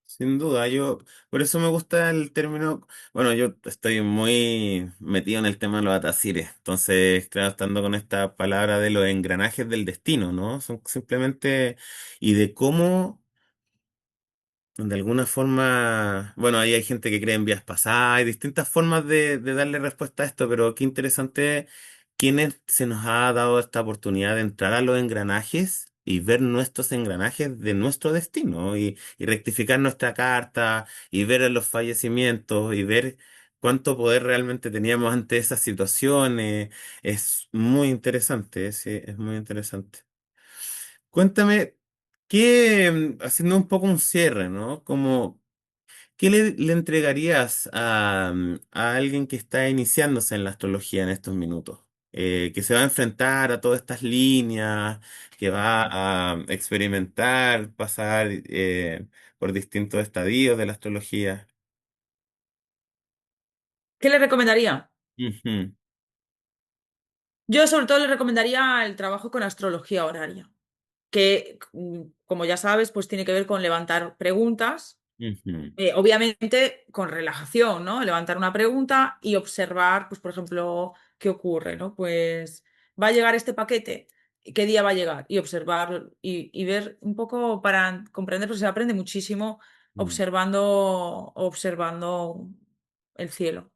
Sin duda, yo, por eso me gusta el término, bueno, yo estoy muy metido en el tema de los atasires, entonces, claro, estando con esta palabra de los engranajes del destino, ¿no? Son simplemente, y de cómo de alguna forma, bueno, ahí hay gente que cree en vías pasadas, hay distintas formas de darle respuesta a esto, pero qué interesante quiénes se nos ha dado esta oportunidad de entrar a los engranajes y ver nuestros engranajes de nuestro destino y rectificar nuestra carta y ver los fallecimientos y ver cuánto poder realmente teníamos ante esas situaciones. Es muy interesante, sí, es muy interesante. Cuéntame, haciendo un poco un cierre, ¿no? Como, ¿qué le entregarías a alguien que está iniciándose en la astrología en estos minutos? Que se va a enfrentar a todas estas líneas, que va a experimentar, pasar por distintos estadios de la astrología. ¿Qué le recomendaría? Ujú, Yo sobre todo le recomendaría el trabajo con astrología horaria, que como ya sabes, pues tiene que ver con levantar preguntas, ujú. obviamente con relajación, ¿no? Levantar una pregunta y observar, pues por ejemplo, qué ocurre, ¿no? Pues va a llegar este paquete. qué día va a llegar y observar y ver un poco para comprender, porque se aprende muchísimo Mm. observando el cielo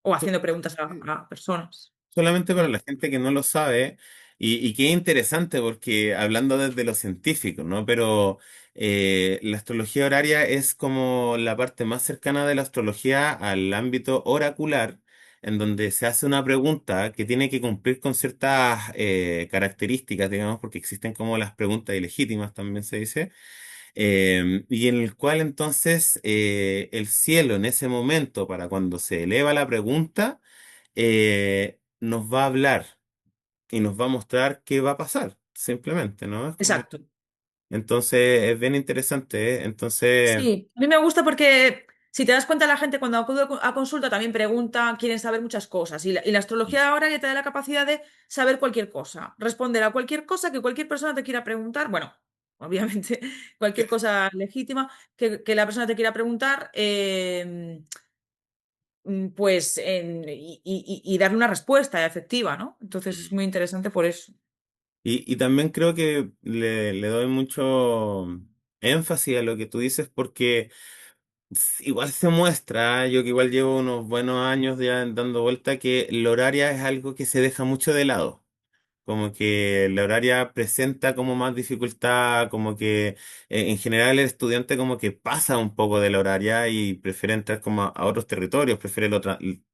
o haciendo preguntas a personas. Solamente para Mm. la gente que no lo sabe, y que es interesante porque hablando desde lo científico, ¿no? Pero la astrología horaria es como la parte más cercana de la astrología al ámbito oracular, en donde se hace una pregunta que tiene que cumplir con ciertas características, digamos, porque existen como las preguntas ilegítimas, también se dice, y en el cual entonces el cielo en ese momento, para cuando se eleva la pregunta, nos va a hablar y nos va a mostrar qué va a pasar, simplemente, ¿no? Es como, Exacto. entonces es bien interesante, ¿eh? Entonces, Sí, a mí me gusta porque si te das cuenta la gente cuando acude a consulta también pregunta, quieren saber muchas cosas y la astrología ahora ya te da la capacidad de saber cualquier cosa, responder a cualquier cosa que cualquier persona te quiera preguntar, bueno, obviamente cualquier cosa legítima que la persona te quiera preguntar, pues y darle una respuesta efectiva, ¿no? Entonces es muy interesante por eso. y también creo que le doy mucho énfasis a lo que tú dices porque igual se muestra, yo que igual llevo unos buenos años ya dando vuelta, que el horaria es algo que se deja mucho de lado. Como que la horaria presenta como más dificultad, como que en general el estudiante como que pasa un poco de la horaria y prefiere entrar como a otros territorios, prefiere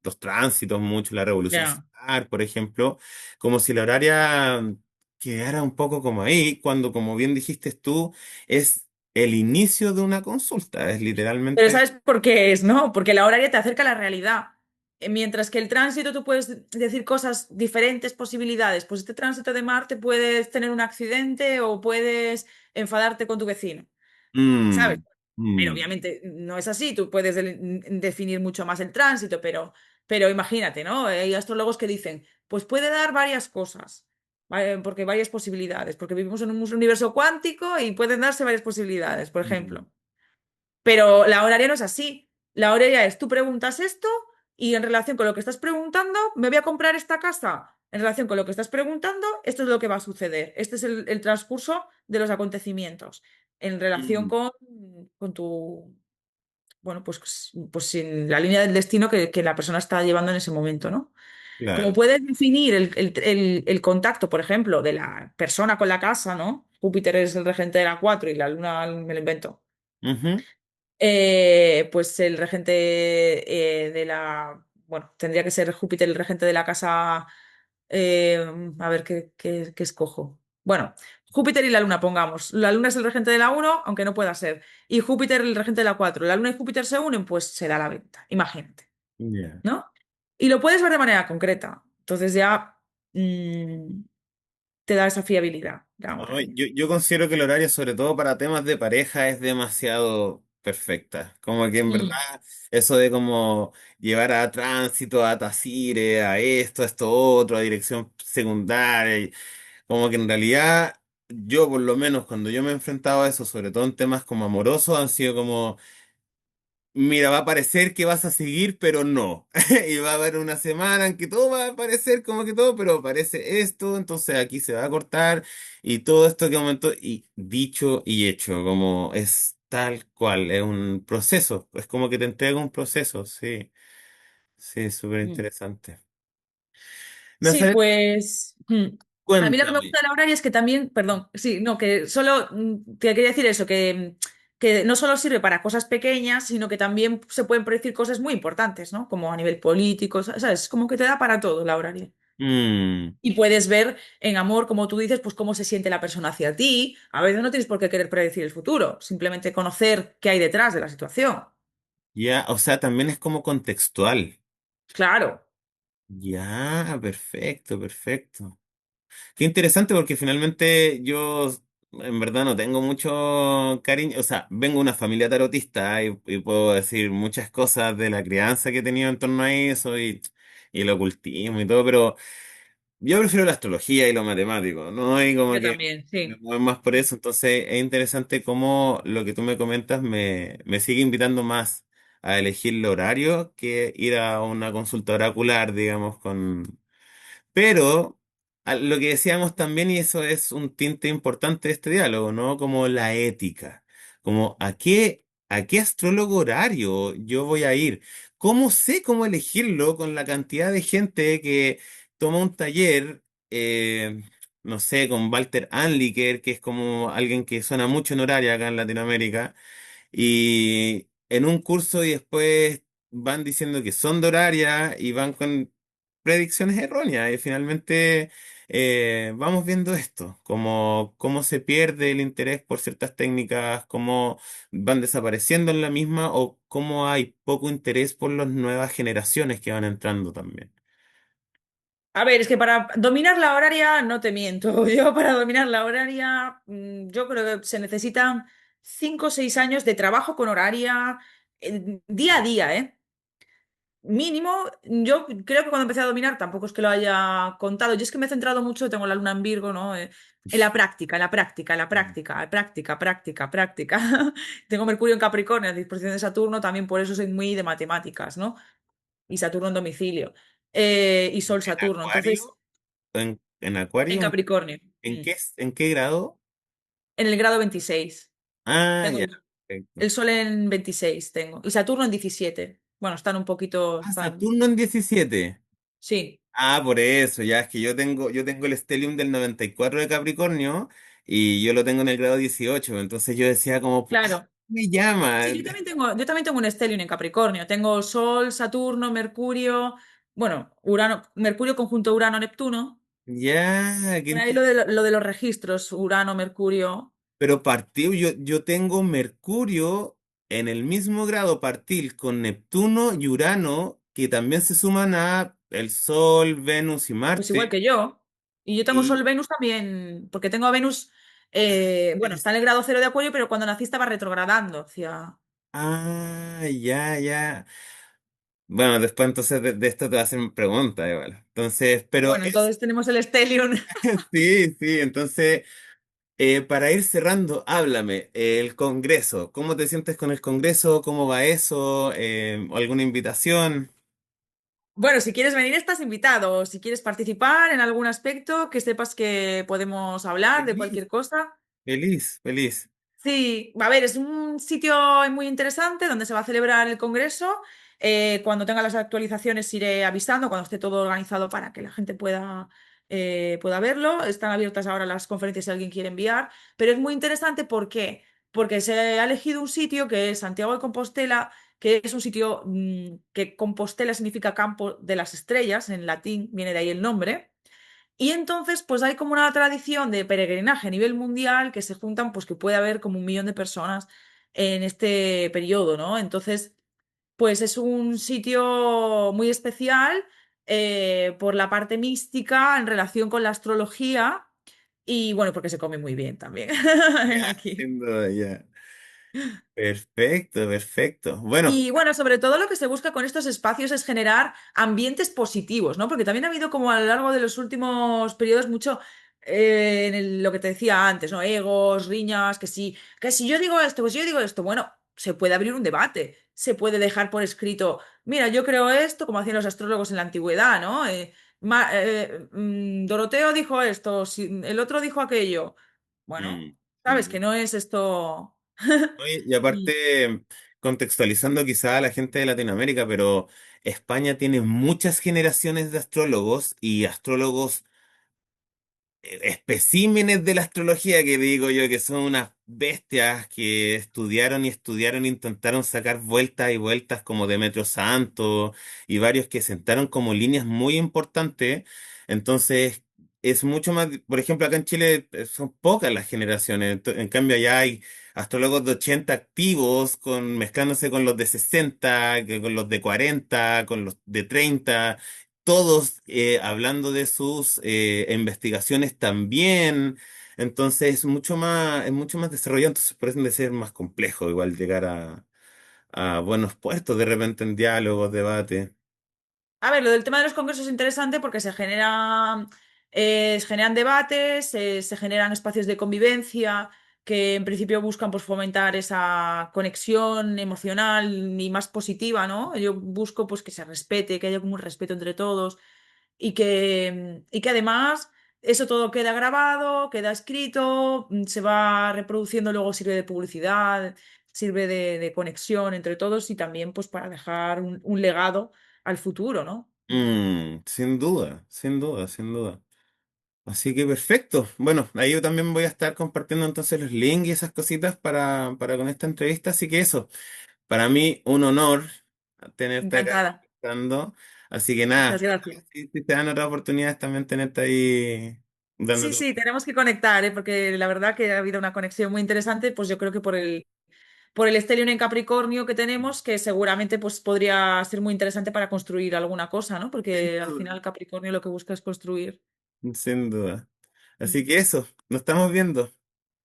los tránsitos mucho, la revolución Ya. solar, por ejemplo, como si la horaria quedara un poco como ahí, cuando como bien dijiste tú, es el inicio de una consulta, es Pero literalmente... ¿sabes por qué es, no? Porque la horaria te acerca a la realidad. Mientras que el tránsito tú puedes decir cosas, diferentes posibilidades. Pues este tránsito de Marte puedes tener un accidente o puedes enfadarte con tu vecino, ¿sabes? Mm, Pero mm, obviamente no es así, tú puedes definir mucho más el tránsito, pero imagínate, ¿no? Hay astrólogos que dicen, pues puede dar varias cosas, porque varias posibilidades, porque vivimos en un universo cuántico y pueden darse varias posibilidades, por mm, ejemplo. Pero la horaria no es así. La horaria es, tú preguntas esto y en relación con lo que estás preguntando, me voy a comprar esta casa. En relación con lo que estás preguntando, esto es lo que va a suceder. Este es el transcurso de los acontecimientos en relación mm, con tu, bueno, pues en la línea del destino que la persona está llevando en ese momento, ¿no? Como claro. puedes definir el contacto, por ejemplo, de la persona con la casa, ¿no? Júpiter es el regente de la 4 y la luna me lo invento. Ujú, Pues el regente de la... Bueno, tendría que ser Júpiter el regente de la casa... eh, a ver, ¿qué escojo? Bueno, Júpiter y la Luna, pongamos. La Luna es el regente de la 1, aunque no pueda ser. Y Júpiter el regente de la 4. La Luna y Júpiter se unen, pues se da la venta. Imagínate, ya. ¿no? Y lo puedes ver de manera concreta. Entonces ya mm, te da esa fiabilidad, la No, horaria. yo considero que el horario, sobre todo para temas de pareja, es demasiado perfecta. Como que en verdad, Mm, eso de como llevar a tránsito, a Tacire, a esto otro, a dirección secundaria, como que en realidad, yo por lo menos cuando yo me he enfrentado a eso, sobre todo en temas como amorosos, han sido como mira, va a parecer que vas a seguir, pero no. Y va a haber una semana en que todo va a parecer como que todo, pero parece esto, entonces aquí se va a cortar y todo esto que aumentó y dicho y hecho, como es tal cual, es un proceso, es como que te entrega un proceso, sí, sí, súper mm. interesante. Sí, Nazaret, pues a mí lo que me cuéntame. gusta de la horaria es que también, perdón, sí, no, que solo te quería decir eso, que no solo sirve para cosas pequeñas, sino que también se pueden predecir cosas muy importantes, ¿no? Como a nivel político, ¿sabes? Como que te da para todo la horaria. Mm, Y puedes ver en amor, como tú dices, pues cómo se siente la persona hacia ti. A veces no tienes por qué querer predecir el futuro, simplemente conocer qué hay detrás de la situación. ya, o sea, también es como contextual. Claro. Ya, perfecto, perfecto. Qué interesante porque finalmente yo en verdad no tengo mucho cariño, o sea, vengo de una familia tarotista y puedo decir muchas cosas de la crianza que he tenido en torno a eso y el ocultismo y todo, pero yo prefiero la astrología y lo matemático, ¿no? Y como Yo que también, me sí. muevo más por eso, entonces es interesante cómo lo que tú me comentas me sigue invitando más a elegir el horario que ir a una consulta oracular, digamos, con... Pero lo que decíamos también, y eso es un tinte importante de este diálogo, ¿no? Como la ética, como a qué astrólogo horario yo voy a ir. ¿Cómo sé cómo elegirlo con la cantidad de gente que toma un taller, no sé, con Walter Anliker, que es como alguien que suena mucho en horario acá en Latinoamérica? Y en un curso y después van diciendo que son de horaria y van con predicciones erróneas. Y finalmente vamos viendo esto, como cómo se pierde el interés por ciertas técnicas, cómo van desapareciendo en la misma o cómo hay poco interés por las nuevas generaciones que van entrando también. A ver, es que para dominar la horaria, no te miento, yo para dominar la horaria, yo creo que se necesitan 5 o 6 años de trabajo con horaria día a día, ¿eh? Mínimo, yo creo que cuando empecé a dominar, tampoco es que lo haya contado, yo es que me he centrado mucho, tengo la luna en Virgo, ¿no? En la práctica, en la práctica, en la Mm. práctica, práctica, práctica, práctica. Tengo Mercurio en Capricornio, a disposición de Saturno, también por eso soy muy de matemáticas, ¿no? Y Saturno en domicilio. Y Sol ¿En Saturno. Entonces, Acuario? ¿En en Acuario? Capricornio. En qué grado? En el grado 26. Ah, Tengo ya, el perfecto. Sol en 26 tengo. Y Saturno en 17. Bueno, están un poquito. Ah, Están. Saturno en 17. Sí, Ah, por eso, ya es que yo tengo el stellium del 94 de Capricornio y yo lo tengo en el grado 18, entonces yo decía como, claro. me llama. Sí, yo también tengo un stellium en Capricornio. Tengo Sol, Saturno, Mercurio. Bueno, Urano, Mercurio conjunto Urano-Neptuno. Ya, qué Por ahí lo de los registros, Urano, Mercurio. pero partir, yo tengo Mercurio en el mismo grado partir con Neptuno y Urano, que también se suman a el Sol, Venus y Pues igual Marte. que yo. Y yo tengo Y Sol Venus también, porque tengo a Venus, bueno, eres- está en el grado 0 de Acuario, pero cuando nací estaba retrogradando hacia. ah, ya, ya. Bueno, después entonces de esto te hacen preguntas igual. Entonces, pero Bueno, entonces tenemos el stellium. sí, sí, entonces, para ir cerrando, háblame, el Congreso, ¿cómo te sientes con el Congreso? ¿Cómo va eso? ¿Alguna invitación? Bueno, si quieres venir, estás invitado. Si quieres participar en algún aspecto, que sepas que podemos hablar de Feliz, cualquier cosa. feliz, feliz. Sí, a ver, es un sitio muy interesante donde se va a celebrar el congreso. Cuando tenga las actualizaciones iré avisando, cuando esté todo organizado para que la gente pueda verlo. Están abiertas ahora las conferencias si alguien quiere enviar, pero es muy interesante ¿por qué? Porque se ha elegido un sitio que es Santiago de Compostela, que es un sitio que Compostela significa campo de las estrellas, en latín viene de ahí el nombre. Y entonces, pues hay como una tradición de peregrinaje a nivel mundial que se juntan, pues que puede haber como 1 millón de personas en este periodo, ¿no? Entonces, pues es un sitio muy especial por la parte mística en relación con la astrología y bueno, porque se come muy bien también Ya, aquí. sin duda, ya. Perfecto, perfecto. Bueno, Y bueno, sobre todo lo que se busca con estos espacios es generar ambientes positivos, ¿no? Porque también ha habido como a lo largo de los últimos periodos mucho lo que te decía antes, ¿no? Egos, riñas, que si yo digo esto, pues yo digo esto. Bueno, se puede abrir un debate, se puede dejar por escrito, mira, yo creo esto, como hacían los astrólogos en la antigüedad, ¿no? Doroteo dijo esto, el otro dijo aquello. Bueno, mm, sabes mm. que no es esto. Oye, y aparte, contextualizando quizá a la gente de Latinoamérica, pero España tiene muchas generaciones de astrólogos y astrólogos especímenes de la astrología que digo yo que son unas bestias que estudiaron y estudiaron, intentaron sacar vueltas y vueltas como Demetrio Santo y varios que sentaron como líneas muy importantes. Entonces, es mucho más, por ejemplo, acá en Chile son pocas las generaciones, en cambio allá hay astrólogos de 80 activos mezclándose con los de 60 con los de 40 con los de 30 todos hablando de sus investigaciones también. Entonces es mucho más desarrollado, entonces parece ser más complejo igual llegar a buenos puestos de repente en diálogos, debate. A ver, lo del tema de los congresos es interesante porque se generan debates, se generan espacios de convivencia que en principio buscan pues, fomentar esa conexión emocional y más positiva, ¿no? Yo busco pues, que se respete, que haya como un respeto entre todos y que además eso todo queda grabado, queda escrito, se va reproduciendo, luego sirve de publicidad, sirve de conexión entre todos y también pues para dejar un legado al futuro, ¿no? Sin duda, sin duda, sin duda. Así que perfecto. Bueno, ahí yo también voy a estar compartiendo entonces los links y esas cositas para con esta entrevista. Así que eso, para mí un honor tenerte acá Encantada. conversando. Así que Muchas nada, gracias. si te dan otras oportunidades también tenerte ahí Sí, dándote. sí, tenemos que conectar, ¿eh? Porque la verdad que ha habido una conexión muy interesante, pues yo creo que por el Stellium en Capricornio que tenemos, que seguramente pues podría ser muy interesante para construir alguna cosa, ¿no? Sin Porque al duda. final Capricornio lo que busca es construir. Sin duda. Así que eso, nos estamos viendo.